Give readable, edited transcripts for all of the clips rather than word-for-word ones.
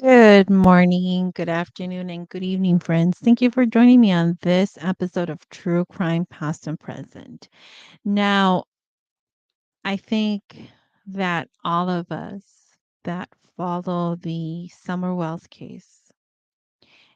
Good morning, good afternoon, and good evening, friends. Thank you for joining me on this episode of True Crime Past and Present. Now, I think that all of us that follow the Summer Wells case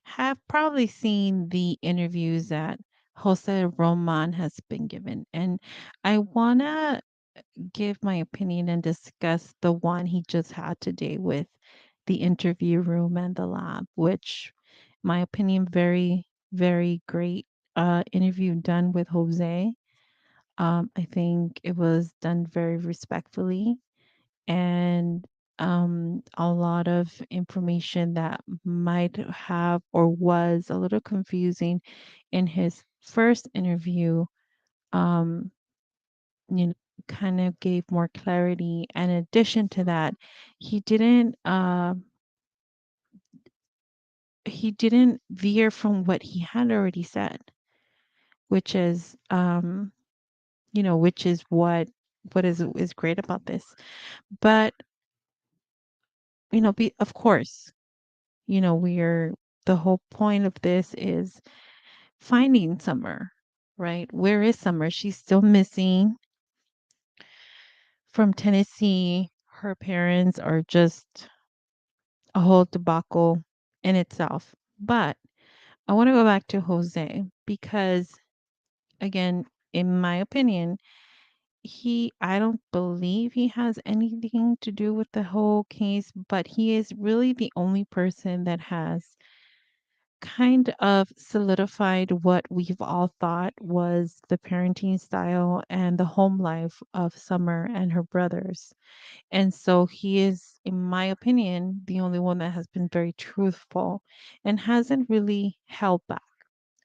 have probably seen the interviews that Jose Roman has been given. And I want to give my opinion and discuss the one he just had today with the interview room and the lab, which my opinion very very great interview done with Jose. I think it was done very respectfully and a lot of information that might have or was a little confusing in his first interview um you know kind of gave more clarity. And in addition to that, he didn't uh he didn't veer from what he had already said, which is which is what is great about this. But of course, we're the whole point of this is finding Summer, right? Where is Summer? She's still missing from Tennessee. Her parents are just a whole debacle in itself. But I want to go back to Jose because, again, in my opinion, I don't believe he has anything to do with the whole case, but he is really the only person that has kind of solidified what we've all thought was the parenting style and the home life of Summer and her brothers. And so he is, in my opinion, the only one that has been very truthful and hasn't really held back.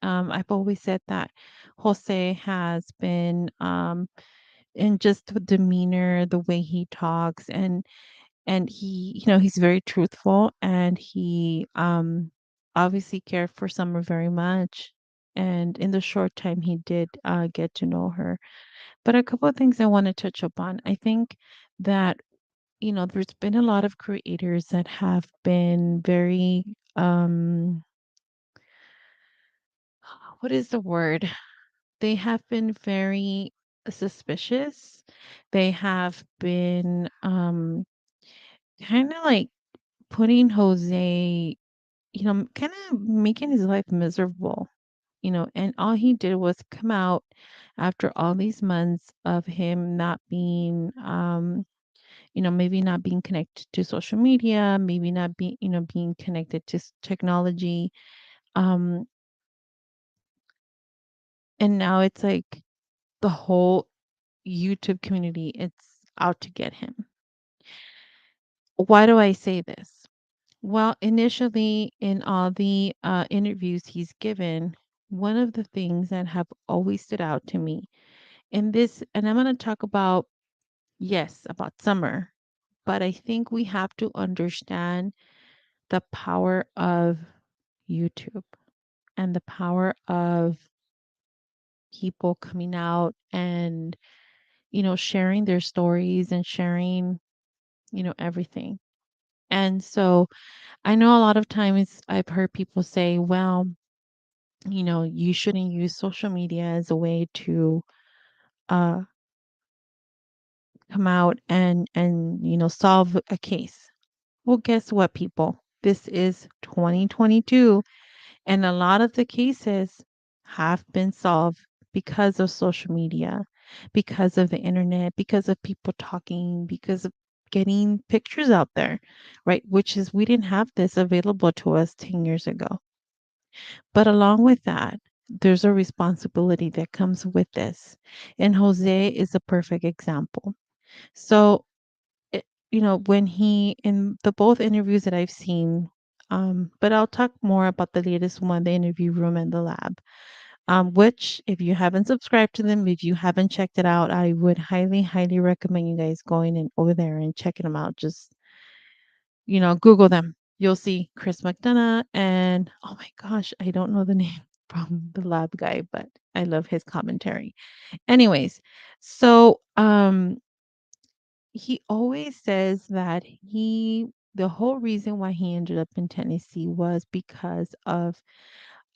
I've always said that Jose has been, in just the demeanor, the way he talks, and he's very truthful, and he obviously cared for Summer very much. And in the short time he did get to know her. But a couple of things I want to touch upon. I think that there's been a lot of creators that have been very what is the word? They have been very suspicious. They have been kind of like putting Jose, kind of making his life miserable, and all he did was come out after all these months of him not being maybe not being connected to social media, maybe not being connected to technology. Um, and now it's like the whole YouTube community, it's out to get him. Why do I say this? Well, initially, in all the interviews he's given, one of the things that have always stood out to me in this, and I'm going to talk about, yes, about Summer, but I think we have to understand the power of YouTube and the power of people coming out and, sharing their stories and sharing, everything. And so I know a lot of times I've heard people say, well, you shouldn't use social media as a way to uh, come out and solve a case. Well, guess what, people? This is 2022, and a lot of the cases have been solved because of social media, because of the internet, because of people talking, because of getting pictures out there, right? Which is, we didn't have this available to us 10 years ago. But along with that, there's a responsibility that comes with this. And Jose is a perfect example. So, when he, in the both interviews that I've seen, but I'll talk more about the latest one, the interview room and the lab, which, if you haven't subscribed to them, if you haven't checked it out, I would highly, highly recommend you guys going in over there and checking them out. Just, Google them. You'll see Chris McDonough and, oh my gosh, I don't know the name from the lab guy, but I love his commentary. Anyways, so he always says that he the whole reason why he ended up in Tennessee was because of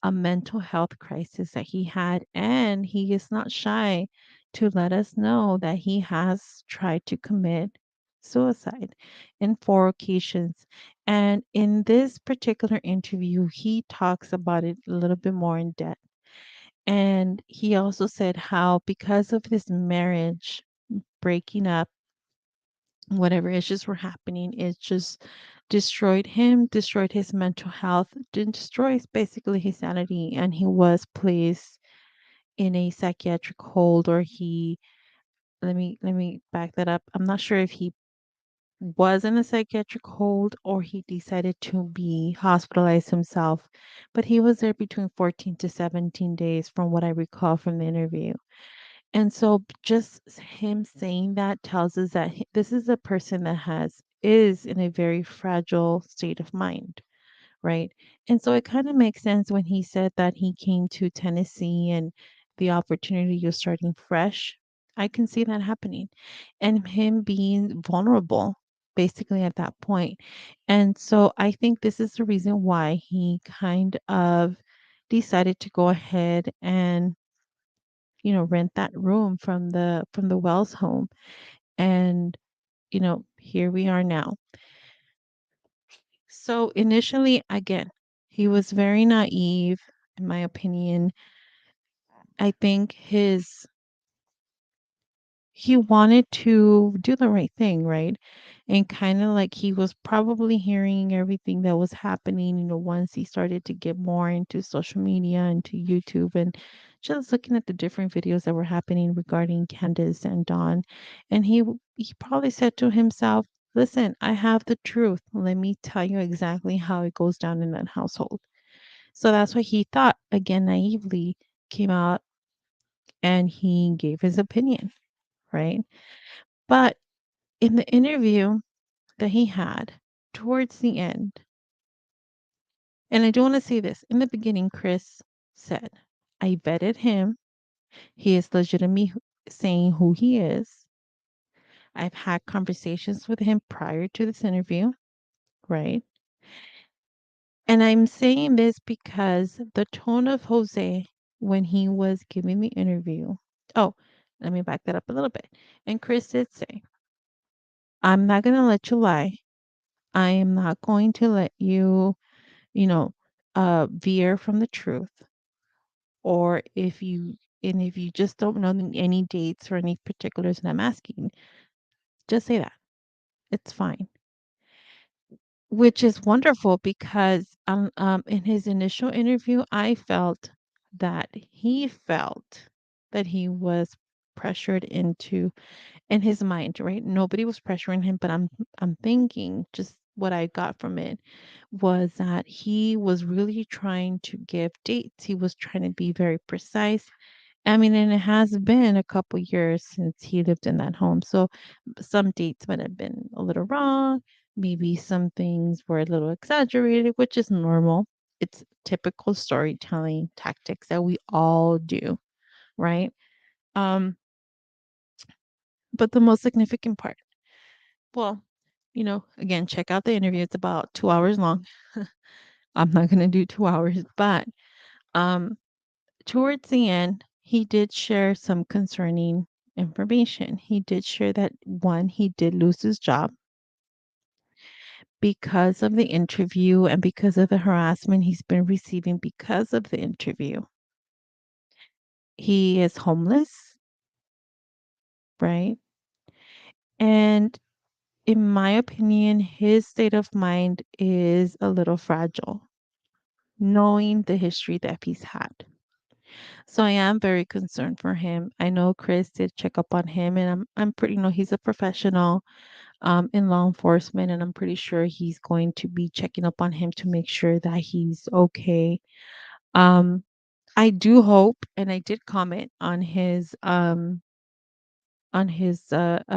a mental health crisis that he had, and he is not shy to let us know that he has tried to commit suicide in 4 occasions. And in this particular interview, he talks about it a little bit more in depth. And he also said how, because of his marriage breaking up, whatever issues were happening, it just destroyed him, destroyed his mental health, destroys basically his sanity, and he was placed in a psychiatric hold, or he, let me back that up. I'm not sure if he was in a psychiatric hold or he decided to be hospitalized himself, but he was there between 14 to 17 days from what I recall from the interview. And so just him saying that tells us that this is a person that has is in a very fragile state of mind, right? And so it kind of makes sense when he said that he came to Tennessee and the opportunity of starting fresh. I can see that happening and him being vulnerable basically at that point. And so I think this is the reason why he kind of decided to go ahead and rent that room from the Wells home. And, here we are now. So initially, again, he was very naive, in my opinion. I think he wanted to do the right thing, right? And kind of like he was probably hearing everything that was happening, once he started to get more into social media, into YouTube, and just looking at the different videos that were happening regarding Candace and Dawn. And he probably said to himself, listen, I have the truth. Let me tell you exactly how it goes down in that household. So that's what he thought, again, naively came out and he gave his opinion, right? But in the interview that he had towards the end, and I do want to say this in the beginning, Chris said, I vetted him. He is legitimately saying who he is. I've had conversations with him prior to this interview, right? And I'm saying this because the tone of Jose when he was giving the interview. Oh, let me back that up a little bit. And Chris did say, I'm not going to let you lie. I am not going to let you you know, veer from the truth, or if you just don't know any dates or any particulars that I'm asking, just say that. It's fine. Which is wonderful because in his initial interview, I felt that he was pressured into in his mind, right? Nobody was pressuring him, but I'm thinking just what I got from it was that he was really trying to give dates. He was trying to be very precise. I mean, and it has been a couple years since he lived in that home. So some dates might have been a little wrong. Maybe some things were a little exaggerated, which is normal. It's typical storytelling tactics that we all do, right? Um, but the most significant part, well, again, check out the interview. It's about 2 hours long. I'm not going to do 2 hours, but um, towards the end, he did share some concerning information. He did share that one, he did lose his job because of the interview and because of the harassment he's been receiving because of the interview. He is homeless, right? And in my opinion, his state of mind is a little fragile, knowing the history that he's had. So I am very concerned for him. I know Chris did check up on him, and I'm pretty he's a professional in law enforcement, and I'm pretty sure he's going to be checking up on him to make sure that he's okay. Um, I do hope, and I did comment on his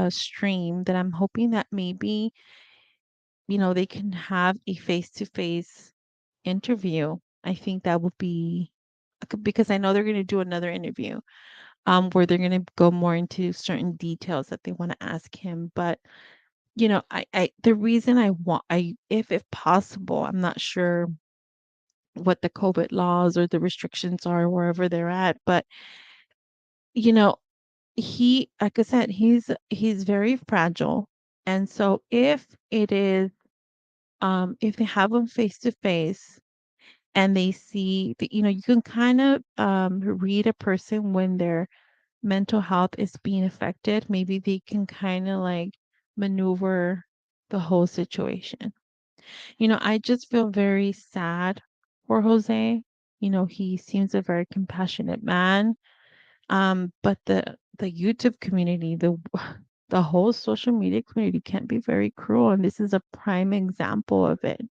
stream, that I'm hoping that maybe they can have a face-to-face interview. I think that would be because I know they're going to do another interview where they're going to go more into certain details that they want to ask him. But the reason I want I if possible, I'm not sure what the COVID laws or the restrictions are wherever they're at, but you know, he like I said, he's very fragile. And so if they have him face to face and they see that, you can kind of read a person when their mental health is being affected. Maybe they can kind of like maneuver the whole situation. I just feel very sad for Jose. He seems a very compassionate man. But the YouTube community, the whole social media community can be very cruel, and this is a prime example of it.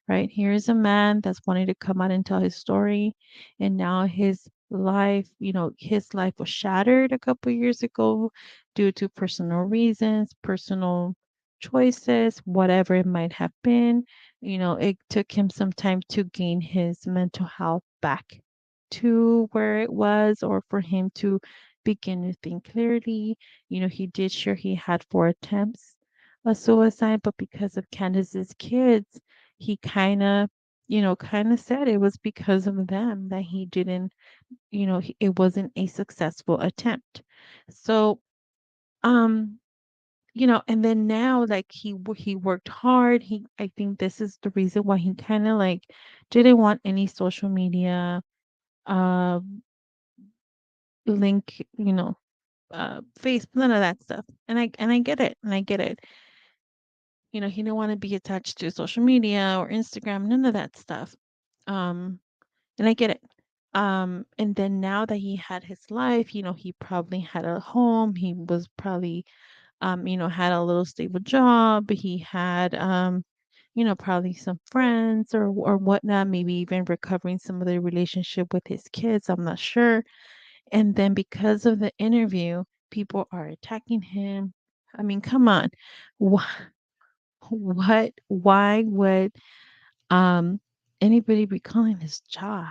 Right? Here's a man that's wanting to come out and tell his story, and now his life was shattered a couple years ago due to personal reasons, personal choices, whatever it might have been. It took him some time to gain his mental health back to where it was, or for him to begin to think clearly. He did share he had 4 attempts of suicide, but because of Candace's kids, he kind of said it was because of them that he didn't, it wasn't a successful attempt. So, um, and then now, like, he worked hard. I think this is the reason why he kind of like didn't want any social media uh link, Facebook, none of that stuff. And I get it. And I get it. He didn't want to be attached to social media or Instagram, none of that stuff. Um, And I get it. And then now that he had his life, he probably had a home. He was probably, had a little stable job. He had, probably some friends or whatnot, maybe even recovering some of the relationship with his kids. I'm not sure. And then because of the interview, people are attacking him. I mean, come on. What, why would, um, anybody be calling his job?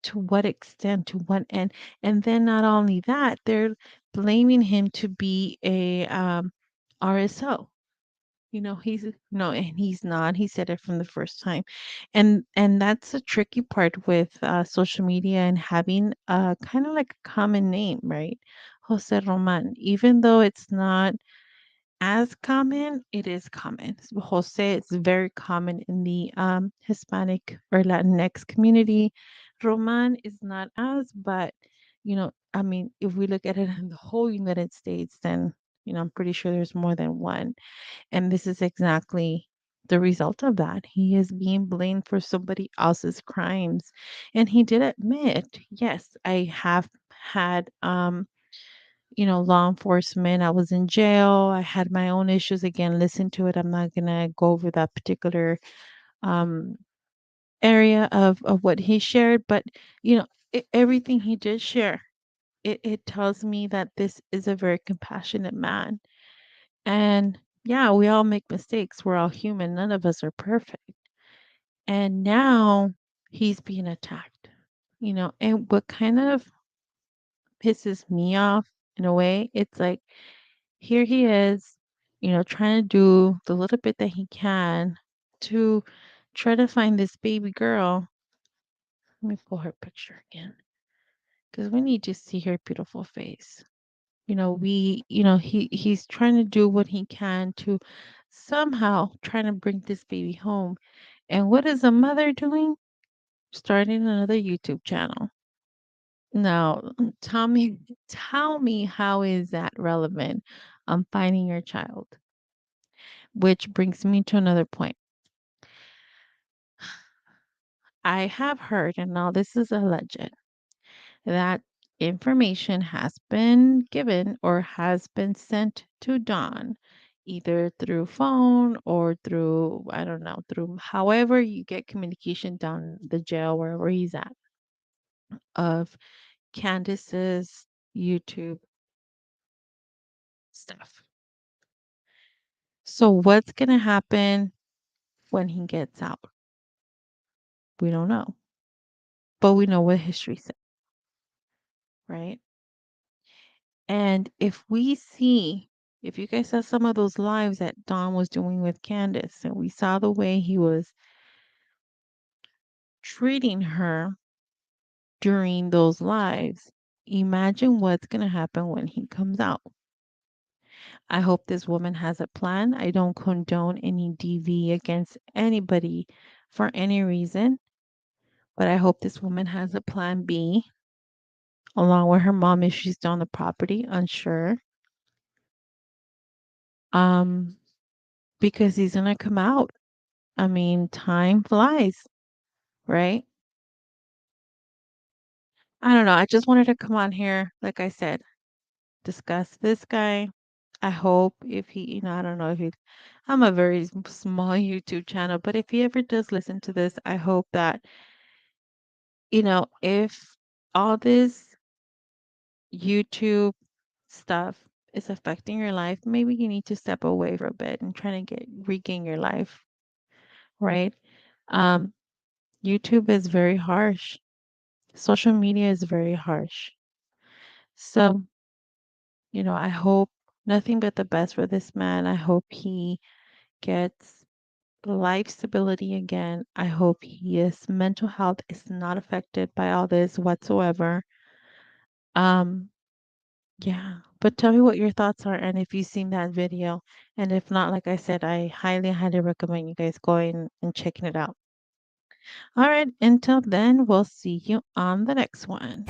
To what extent, to what end? And then not only that, they're blaming him to be a RSO. He's no, and he's not. He said it from the first time. And that's the tricky part with social media and having kind of like a common name, right? Jose Roman. Even though it's not as common, it is common. So Jose is very common in the Hispanic or Latinx community. Roman is not as, but I mean, if we look at it in the whole United States, then I'm pretty sure there's more than one. And this is exactly the result of that. He is being blamed for somebody else's crimes. And he did admit, yes, I have had law enforcement. I was in jail. I had my own issues. Again, listen to it. I'm not gonna go over that particular um, area of what he shared, but everything he did share, it tells me that this is a very compassionate man. And yeah, we all make mistakes. We're all human. None of us are perfect. And now he's being attacked. And what kind of pisses me off in a way, it's like here he is, trying to do the little bit that he can to try to find this baby girl. Let me pull her picture again because we need to see her beautiful face. He's trying to do what he can to somehow trying to bring this baby home. And what is a mother doing? Starting another YouTube channel. Now, tell me how is that relevant on finding your child? Which brings me to another point. I have heard, and now this is alleged, that information has been given or has been sent to Don, either through phone or through, I don't know, through however you get communication down the jail, wherever he's at, of Candace's YouTube stuff. So, what's going to happen when he gets out? We don't know, but we know what history says, right? And if we see, If you guys saw some of those lives that Don was doing with Candace, and we saw the way he was treating her during those lives, imagine what's going to happen when he comes out. I hope this woman has a plan. I don't condone any DV against anybody for any reason, but I hope this woman has a plan B along with her mom if she's still on the property, unsure. Um, because he's gonna come out. I mean, time flies, right? I don't know. I just wanted to come on here, like I said, discuss this guy. I hope if he, I don't know if he, I'm a very small YouTube channel, but if he ever does listen to this, I hope that, if all this YouTube stuff is affecting your life, maybe you need to step away for a bit and try to regain your life, right? Um, YouTube is very harsh. Social media is very harsh. So, I hope nothing but the best for this man. I hope he gets life stability again. I hope his mental health is not affected by all this whatsoever. Um, yeah, but tell me what your thoughts are and if you've seen that video. And if not, like I said, I highly, highly recommend you guys going and checking it out. All right, until then, we'll see you on the next one.